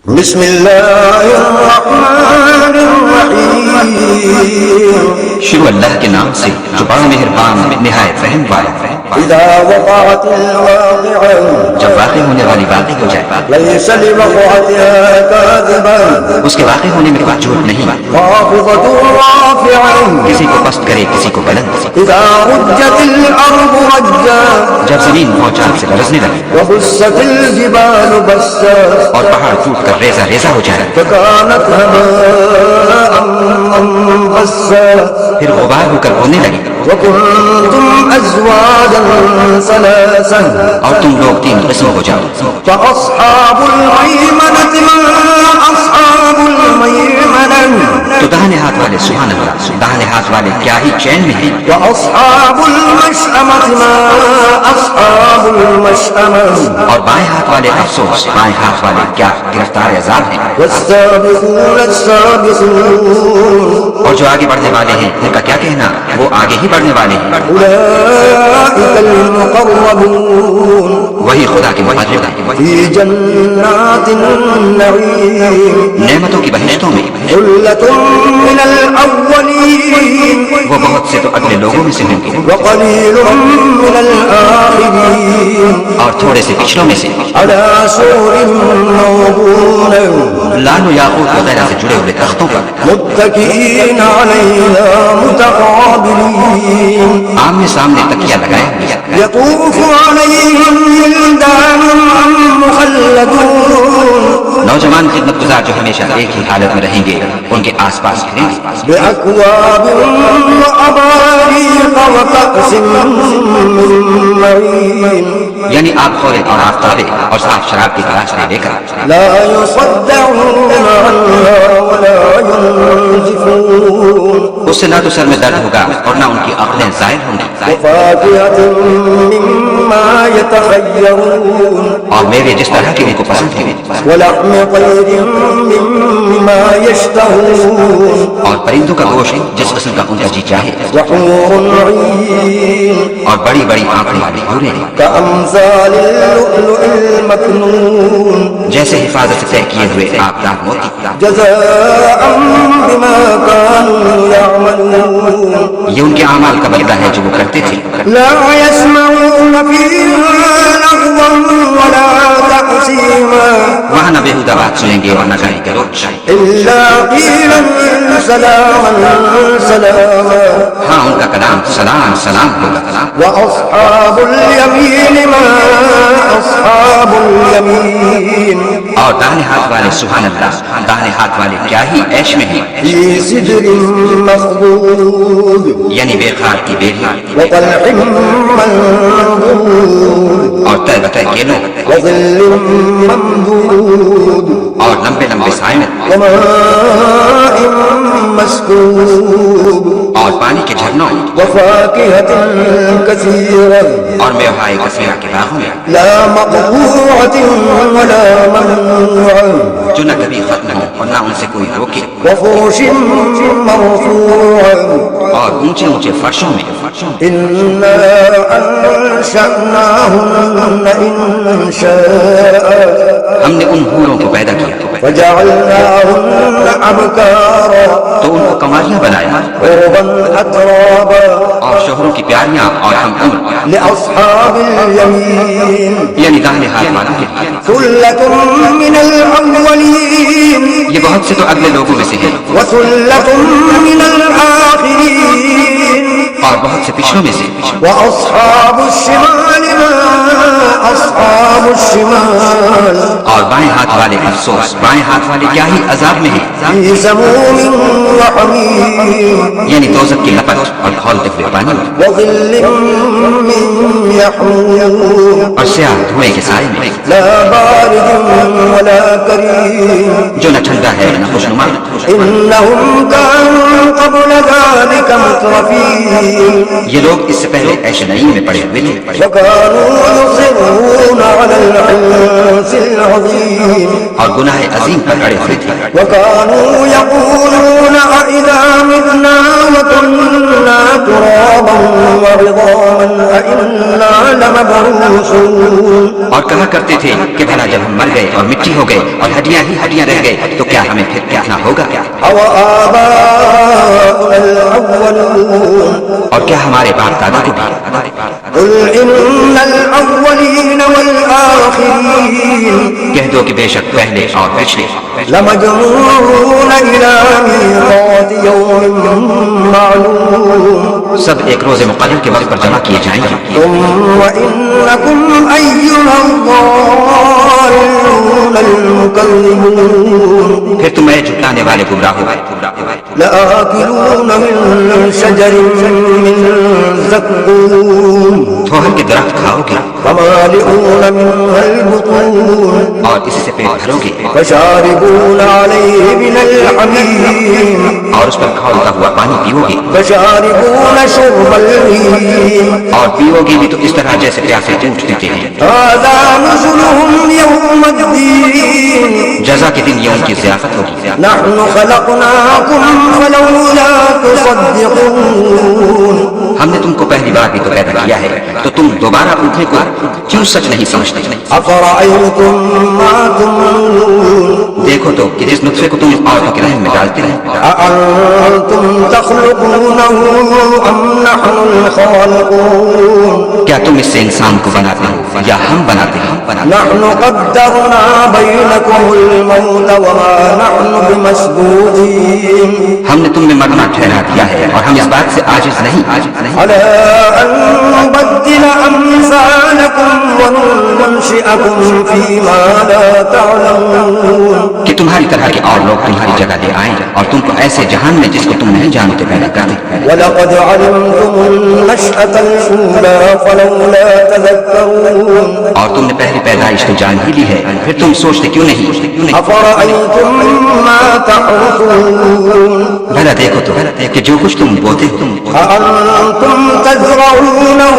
بسم اللہ الرحمن الرحیم شروع اللہ کے نام سے جو بڑا مہربان نہایت رحم والا ہے۔ اذا وقعت الواقعہ جب واقع ہونے والی واقع ہو جائے لیس لوقعتها کاذبا اس کے واقع ہونے میں کوئی جھوٹ نہیں، خافضۃ رافعہ کسی کو پست کرے کسی کو بلند، اذا رجت الارض رجا جب زمین بھونچال سے برسنے لگے وبست الجبال بسا اور پہاڑ ٹوٹ کر ریزہ ریزہ ہو جائے فكانت هباء منبثا پھر غبار ہو کر ہونے لگے وكنتم ازواجا ثلاثا اور تم لوگ تین قسم ہو جاؤ، فاصحاب الميمنة ما اصحاب الميمنة تو داہنے ہاتھ والے سبحان اللہ، داہنے ہاتھ والے کیا ہی چین میں ہیں، واصحاب المشأمة ما اصحاب المشأمة اور بائیں ہاتھ والے افسوس، بائیں ہاتھ والے کیا گرفتار عذاب ہیں، والسابقون السابقون اور جو آگے بڑھنے والے ہیں ان کا کیا کہنا، وہ آگے ہی بڑھنے والے ہیں، اولئك المقربون وہی خدا کے مقرب ہیں، في جنات النعيم نعمتوں کی بہشتوں میں، ثلة من الأولين وہ بہت سے تو اگلے لوگوں میں سے ہوں گے وقليل من الآخرين اور تھوڑے سے پچھلوں میں سے، على سور موضون لال و یاقوت وغیرہ سے جڑے ہوئے تختوں پر، متكئين عليها متقابلين آمنے سامنے تکیہ لگائے ہوئے، يطوف عليهم ولدان مخلدون نوجوان خدمت گزار جو ہمیشہ ایک ہی حالت میں رہیں گے ان کے آس پاس پھریں گے، بأكواب وأباريق وكأس من معين یعنی آب خورے اور آفتابے اور صاف شراب کی تلاش میں لے کر، لا يصدعون عنها ولا ينزفون اس سے نہ تو سر میں درد ہوگا اور نہ ان کی عقلیں ظاہر ہوں گی، وفاكهة مما يتخيرون اور میوے جس طرح کے ان کو پسند ہیں، ولحم طير مما يشتهون اور پرندوں کا گوشت جس قسم کا ان کا جی چاہے، وحور عين اور بڑی بڑی آنکھیں والی حوریں كأمثال اللؤلؤ المكنون جیسے حفاظت سے طے کیے ہوئے آبدار موتی، جزاء بما كانوا يعملون یہ ان کے اعمال کا بدلہ ہے جو وہ کرتے تھے، لا يسمعون فيها لغوا ولا تأثيما وہاں نہ بےہودہ بات سنیں گے اور نہ گالی گلوچ، إلا قيلا سلاما سلاما ہاں ان کا کلام سلام سلام ہوگا، وأصحاب اليمين ما أصحاب اليمين اور داہنے ہاتھ والے سبحان اللہ، داہنے ہاتھ والے کیا ہی عیش میں ہیں، في سدر مخضود یعنی بے خار کی بیری وطلح منضود اور طے بتائے کیلوں وظل ممدود اور لمبے لمبے سائے وماء مسكوب اور پانی کے جھرنوں وفاكهة كثيرة اور میوہائے کثیرہ کے باغوں میں، لا مقطوعة ولا ممنوعة جو نہ کبھی ختم ہو اور نہ ان سے کوئی روکے، وفرش مرفوعة اور اونچے اونچے فرشوں میں، إنا أنشأناهن إنشاء ہم نے ان حوروں کو پیدا کیا فجعلناهن أبكارا تو ان کو کنواریاں بنایا عربا أترابا اور شوہروں کی پیاریاں اور ہم عمر، لأصحاب اليمين یعنی داہنے ہاتھ والوں کے لیے، ثلة من الأولين یہ بہت سے تو اگلے لوگوں میں سے ہیں وثلة من الآخرين اور بہت سے پچھلوں میں سے، وأصحاب الشمال ما أصحاب الشمال اور بائیں ہاتھ والے افسوس، بائیں ہاتھ والے کیا ہی عذاب میں ہیں، في سموم وحميم یعنی دوزخ کی لپٹ اور کھولتے ہوئے پانی وظل من يحموم اور سیاہ دھوئے کے سائے میں، لا بارد ولا كريم جو نہ ٹھنڈا ہے نہ خوشنما، إنهم كانوا قبل ذلك مترفين یہ لوگ اس سے پہلے عیش نعیم میں پڑے ہوئے تھے وكانوا يصرون على الحنث العظيم اور گناہ عظیم پر اڑے ہوئے تھے وكانوا يقولون أإذا متنا وكنا ترابا وعظاما أإنا لمبعوثون اور کہا کرتے تھے کہ بھلا جب ہم مر گئے اور مٹی ہو گئے اور ہڈیاں ہی ہڈیاں رہ گئے تو کیا ہمیں پھر کیا ہوگا کیا أَوَآبَاؤُنَا الْأَوَّلُونَ اور کیا ہمارے باپ دادا کو بھی قُلْ إِنَّ الْأَوَّلِينَ وَالْآخِرِينَ کہہ دو کہ بے شک پہلے اور پچھلے لَمَجْمُوعُونَ إِلَى مِيقَاتِ يَوْمٍ مَّعْلُومٍ سب ایک روز مقرر کے وقت پر جمع کیے جائیں گے ثُمَّ إِنَّكُمْ أَيُّهَا الضَّالُّونَ الْمُكَذِّبُونَ پھر تم اے جھٹلانے والے گمراہ ہو لَآكِلُونَ مِن شَجَرٍ مِّن زَقُّومٍ تھوہر کے درخت کھاؤ گے فَمَالِئُونَ مِنْهَا الْبُطُونَ اور اس سے پیٹ بھرو گے فَشَارِبُونَ عَلَيْهِ مِنَ الْحَمِيمِ اور اس پر کھولتا ہوا پانی پیو گے فَشَارِبُونَ شُرْبَ الْهِيمِ اور پیو گے بھی تو اس طرح جیسے پیاسے اونٹ پیتے ہیں هَذَا نُزُلُهُمْ يَوْمَ الدِّينِ جزا کے دن یہ ان کی ضیافت ہوگی نَحْنُ خَلَقْنَاكُمْ فَلَوْلَا تُصَدِّقُونَ ہم نے تم کو پہلی بار بھی تو پیدا کیا ہے تو تم دوبارہ اٹھنے کو کیوں سچ نہیں سمجھتے أَفَرَأَيْتُم مَّا تُمْنُونَ دیکھو تو کہ جس نطفے کو تم عورتوں کے رحم میں ڈالتے ہیں أَأَنتُمْ تَخْلُقُونَهُ أَمْ نَحْنُ الْخَالِقُونَ کیا تم اس سے انسان کو بناتے ہو یا ہم بناتے ہیں نحن قدرنا بينكم الموت وما نحن بمسبوقين ہم نے تم میں مرنا ٹھہرا دیا ہے اور ہم اس بات سے عاجز نہیں على أن نبدل أمثالكم وننشئكم فيما لا تعلمون کہ تمہاری طرح کے اور لوگ تمہاری جگہ لے آئیں اور تم کو ایسے جہان میں جس کو تم نہیں جانتے پیدا کریں ولقد علمتم النشأة الأولى فلولا تذكرون اور تم نے پہلی پیدائش تو جان ہی لی ہے پھر تم سوچتے کیوں نہیں أفرأيتم ما تحرثون بھلا دیکھو تو کہ جو کچھ تم بوتے ہو أأنتم تزرعونه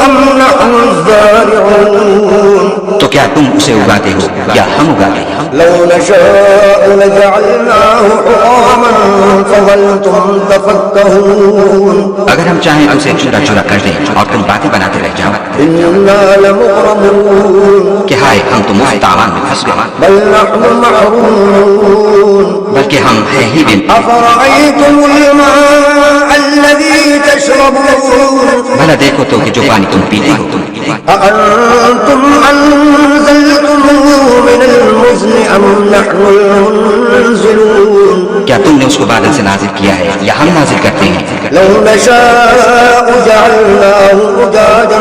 أم نحن الزارعون تو کیا تم اسے اگاتے ہو یا ہم اگاتے ہیں لو نشاء لجعلناه حطاما فظلتم تفكهون اگر ہم چاہیں تو اسے چورا چورا کر دیں اور تم باتیں بناتے رہ جاؤ إنا لمغرمون کہ ہائے ہم تو مفت تاوان میں پھنس گئے بل نحن محرومون بلکہ ہم ہیں ہی بن أفرأيتم الماء الذي تشربون بھلا دیکھو تو کہ جو پانی تم پیتے ہو أأنتم أنزلتموه من المزن أم نحن المنزلون کیا تم نے اس کو بادل سے نازل کیا ہے یا ہم نازل کرتے ہیں لو نشاء جعلناه أجاجا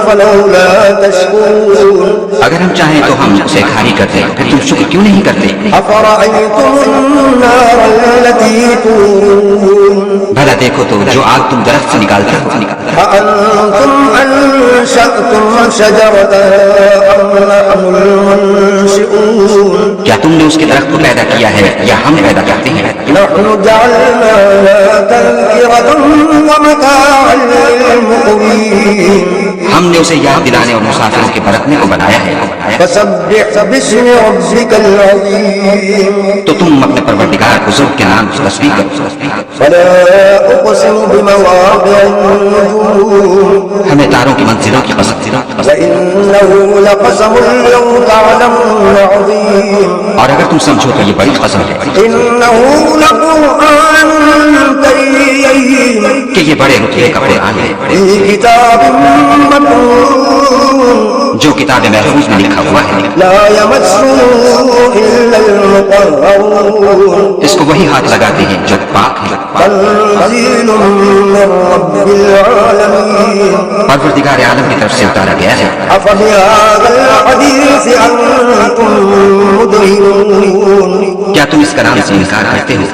فلولا تشكرون اگر ہم چاہیں تو ہم اسے کھاری کرتے پھر تم شکر کیوں نہیں کرتے أفرأيتم النار التي تورون بھلا دیکھو تو جو آگ تم درخت سے نکالتے ہو أأنتم أنشأتم شجرتها أم نحن المنشئون کیا تم نے اس کے درخت کو پیدا کیا ہے یا ہم پیدا کرتے ہیں نحن جعلناها تذكرة ومتاعا للمقوين ہم نے اسے یاد دلانے اور مسافروں کے برتنے کو بنایا ہے فسبح باسم ربك العظيم تو تم اپنے پروردگار بزرگ کے نام کی تسبیح کرو فلا أقسم بمواقع النجوم ہمیں تاروں کی منزلوں کی قسم وإنه لقسم لو تعلمون عظيم اور اگر تم سمجھو تو یہ بڑی قسم ہے إنه لقرآن كريم کہ یہ بڑے رتبے کا قرآن ہے في كتاب مكنون جو کتاب محفوظ میں لکھا ہوا ہے لا يمسه إلا المطهرون اس کو وہی ہاتھ لگاتے ہیں جو پاک ہے تنزيل من رب العالمين پروردگار عالم کی طرف سے اتارا گیا ہے أفبهذا الحديث أنتم مدهنون کیا تم اس کا نام سے انکار کرتے ہو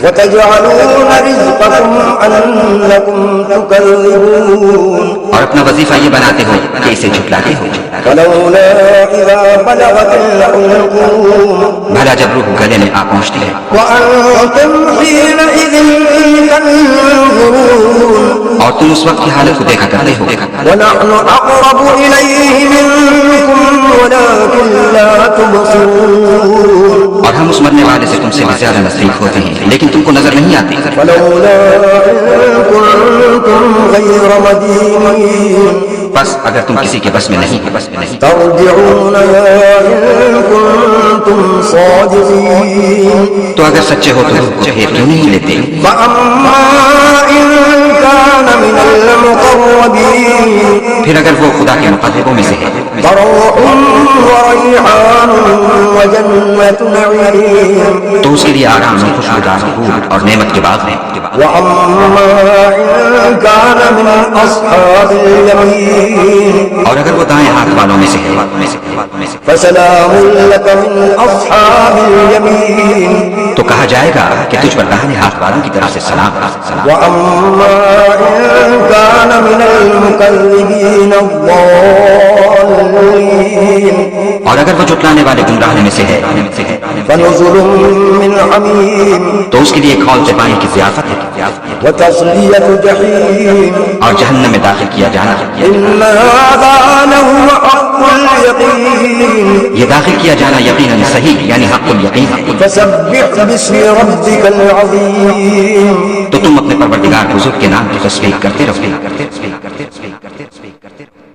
وتجعلون رزقكم أنكم تكذبون اور اپنا وظیفہ یہ بناتے ہو کہ اسے جھٹلاتے ہو فلولا إذا بلغت الحلقوم بھلا جب روح گلے میں آ پہنچتی ہے وأنتم حينئذ تنظرون اور تم اس وقت کی حالت کو دیکھا کرتے ہو ونحن أقرب إليه منكم ولكن لا تبصرون اور ہم اس مرنے والے سے تم سے بھی زیادہ نزدیک ہوتے ہیں لیکن تم کو نظر نہیں آتے فلولا إن كنتم غير مدينين بس اگر تم کسی کے بس میں نہیں ترجعونها إن كنتم صادقين تو اگر سچے ہو تو روح کو پھیر کیوں نہیں لیتے فأما إن كان من المقربين پھر اگر وہ خدا کے مقربوں میں سے ہے فروح وريحان وجنة نعيم تو اس کے لیے آرام اور خوشبودار پھول اور نعمت کے باغ ہیں وأما إن كان من أصحاب اليمين اور اگر وہ دائیں ہاتھ والوں میں سے ہے فسلام لك من أصحاب اليمين تو کہا جائے گا کہ تجھ پر دائیں ہاتھ والوں کی طرف سے سلام وأما إن كان من المكذبين الضالين اور اگر وہ جھٹلانے والے گمراہنے میں سے ہے فنزل من حميم تو اس کے لیے کھول سے پانی کی ضیافت ہے وتصلية جحيم اور جہنم میں داخل کیا جانا إن هذا لهو حق اليقين یہ داخل کیا جانا یقیناً صحیح یعنی حق الیقین ہے فسبح باسم ربك العظيم تو تم اپنے پروردگار بزرگ کے نام کی تسبیح کرتے رہو